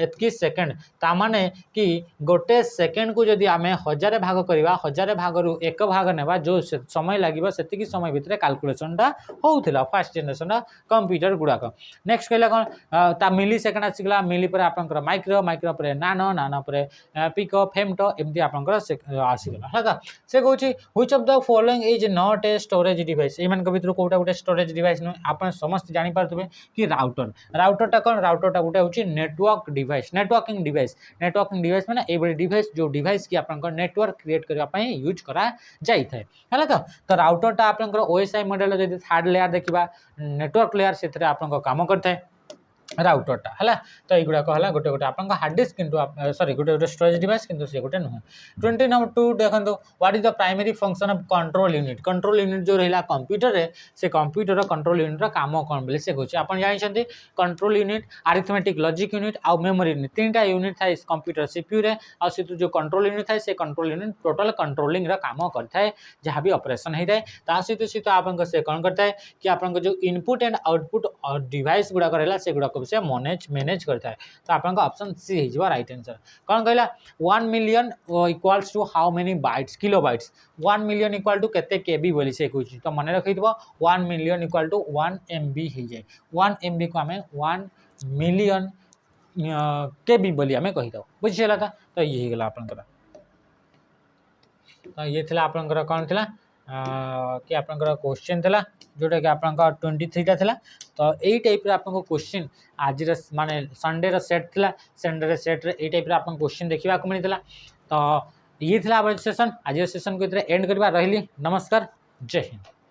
[SPEAKER 1] एतकी सेकेंड ता माने कि गोटे सेकेंड को जदि आमे 1000 भाग करवा 1000 भाग रु एक भाग नेबा जो समय लगिबो सेतिकी समय भितरे कैलकुलेशनटा होउथिला फास्ट जनरेशन कंप्यूटर गुड़ाक। नेक्स्ट कहला कोन ता मिली सेकेंड आसिगला मिली पर आपंकर माइक्रो माइक्रो पर नानो नानो पर पिको फेमटो एमती आपंकर आसिगला हला से कहूची which of the following is not a storage device एमान भितर कोटा गोटे स्टोरेज डिवाइस न आप समस्त जानि पारथबे कि राउटरटा कौन राउटरटा गोटे होची नेटवर्क डिवाइस नेटवर्किंग डिवाइस माने ए डिवाइस जो डिवाइस की आपनकर नेटवर्क क्रिएट करबा पई यूज करा जाई थाए हला तो राउटरटा आपनकर ओएसआई मॉडल जदि थर्ड लेयर देखिबा नेटवर्क लेयर सेथरे आपनकर काम करथाय राउटरटा है तो युवा कहला गोटे गोटे आप हार्ड डिस्क किंतु सॉरी गोटे गोटे स्टोरेज डिवाइस किंतु से गोटे नुहे। 20 नंबर 2 देखो what is the primary function of control unit जो रहा कंप्यूटर रे से कंप्यूटर कंट्रोल यूनिट काम कौन बोले से कहूँ आप जानते control unit arithmetic logic unit आउ मेमोरी यूनिट तीनटा यूनिट थाए कंप्यूटर सीपीयू रे आ से जो कंट्रोल यूनिट थाए से कंट्रोल यूनिट टोटल कंट्रोलिंग रा काम करता है जहाँ भी ऑपरेशन होता है ता सहित आप से कौन करता है कि आप जो इनपुट एंड आउटपुट डिवाइस गुड़ाक रहा से गुड़ाक से मैनेज करता है तो आप ऑप्शन सी हो राइट आंसर कौन कहला 1 million equals to how many bytes kilo bytes 1 million equal to केते केबी बोली से कहूँ तो मन रखी 1 मिलियन इक्वाल टू 1 MB हो जाए 1 MB को आम 1 मिलियन केबी बोली आम कहीद बुझीगला था तो ये होगा आपंकर तो ये थी आपंकर कौन थी कि आपंकर क्वेश्चन थी जोटा कि आपंकर 23टा थी तो यही टाइप आपको क्वेश्चन आज माने संडे सेट थी संडे सेट रे टाइप आप क्वेश्चन देखा मिलता तो ये थी आज सेशन को एंड करवा रही नमस्कार जय हिंद।